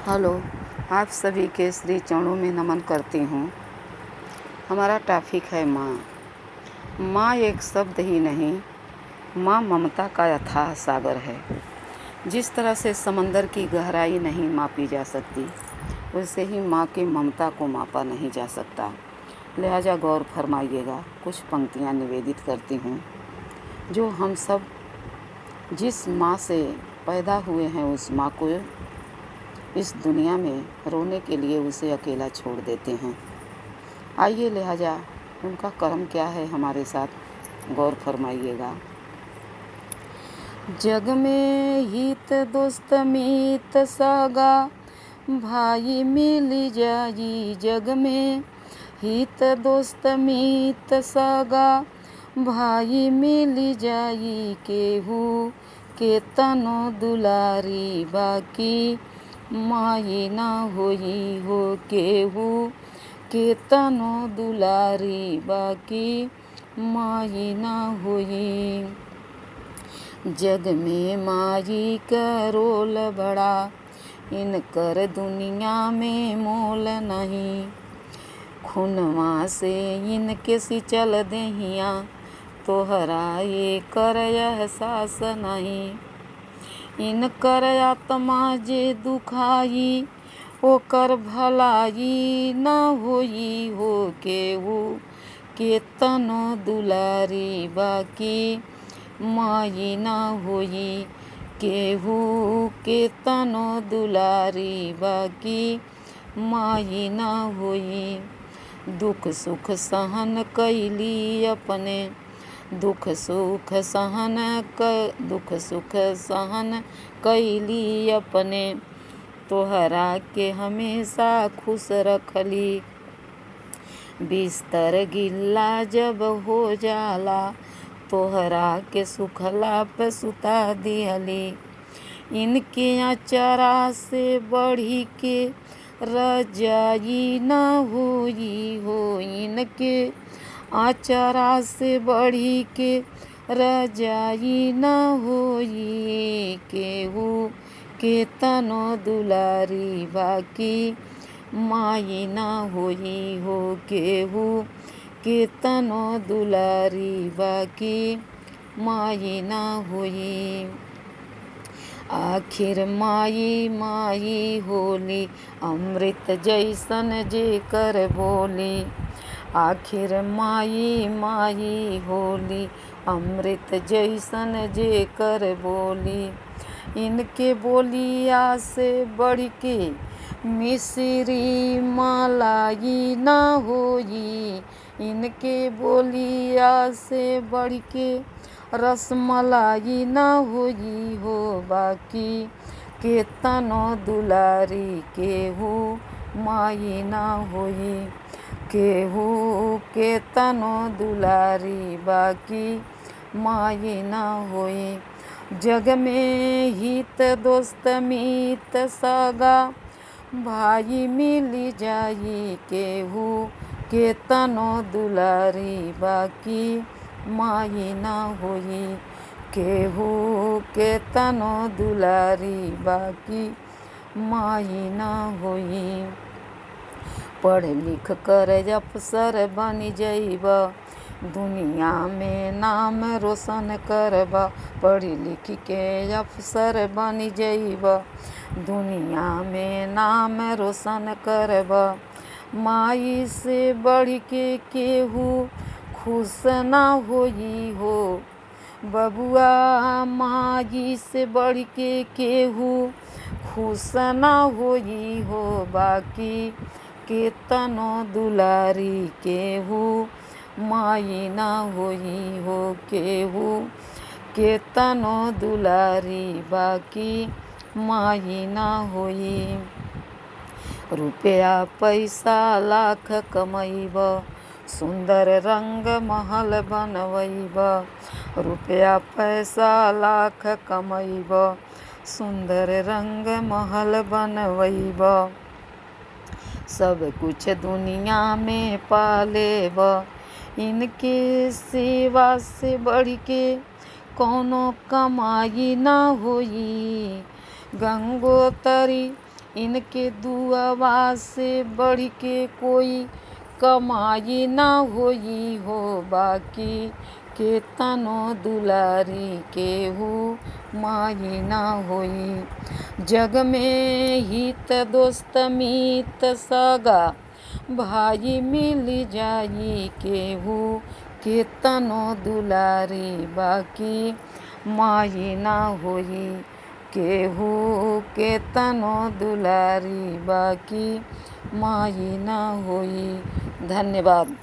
Hello, आप सभी के श्री चरणों में नमन करती हूँ। हमारा टॉपिक है माँ। माँ एक शब्द ही नहीं, माँ ममता का अथाह सागर है। जिस तरह से समंदर की गहराई नहीं मापी जा सकती, वैसे ही माँ की ममता को मापा नहीं जा सकता। लिहाजा गौर फरमाइएगा। कुछ पंक्तियाँ निवेदित करती हूँ। जो हम सब जिस माँ से पैदा हुए हैं, उस माँ को इस दुनिया में रोने के लिए उसे अकेला छोड़ देते हैं। आइए, लिहाजा उनका कर्म क्या है हमारे साथ गौर फरमाइएगा। जग में हित दोस्त मीत सगा, भाई मिल जाई। जग में हित दोस्त मीत सगा, भाई मिल जाई। केहू के तनो दुलारी, बाकी माई ना होई हो। केहू के तनो दुलारी, बाकी माई ना होई। जग में माई का रोल बड़ा, इनकर दुनिया में मोल नहीं। खुनवा से इनके सिंचल देहिया, तोहरा ये कर एहसास नहीं। इनकर आत्मा जे दुखाई, ओकर भलाई न होई हो। केहू के तनो दुलारी, बाकी माई न होई। केहू के तनो दुलारी, बाकी माई न होई। दुख सुख सहन कैली अपने, दुख सुख सहन कैली अपने। तोहरा के हमेशा खुश रखली। बिस्तर गिल्ला जब हो जाला, तोहरा के सुखला पे सुता दिहली। इनके अचरा से बढ़ी के रजाई न होई हो। इनके अचरा से बढ़ी के रजाई न होई। केहू के तनो दुलारी, बाकी माई न होई हो। केहू के तनो दुलारी, बाकी माई न होई। आखिर माई माई होली, अमृत जैसन जे कर बोली। आखिर माई माई होली, अमृत जैसन जे कर बोली। इनके बोलिया से बढ़ के मिश्री मलाई न होई। इनके बोलिया से बढ़ के रसमलाई न होई हो। बाकी के तनो दुलारी, केहू माई न होई। केहू के तनो दुलारी, बाकी माई न होई। जग में हित दोस्त मीत सगा, भाई मिल जाई। केहू के तनो दुलारी, बाकी माई न होई। केहू के तनो दुलारी, बाकी माई न होई। पढ़ लिख कर अफसर बन जइब, दुनिया में नाम रोशन करब। पढ़ लिख के अफसर बन जइब, दुनिया में नाम रोशन करब। माई से बढ़ के केहू खुश ना होई हो। बबुआ माई से बढ़ के केहू खुश ना होई हो। बाकी के तनो दुलारी, केहू माई ना होई हो। केहू के तनो दुलारी, बाकी माई ना होई। रुपया पैसा लाख कमैब, सुंदर रंग महल बनवैब। रुपया पैसा लाख कमैब, सुंदर रंग महल बनवैब। सब कुछ दुनिया में पालेब, इनके सेवा से बढ़ के कौनो कमाई ना होई। गंगोतरी इनके दुआवा से बढ़ के कोई कमाई ना होई हो, बाकी के तनो दुलारी केहू माई ना होई। जग में हित दोस्त मीत सगा भाई मिल जाई, केहू के तनो दुलारी बाकी माई ना होई। केहू के तनो दुलारी बाकी माई ना होई। धन्यवाद।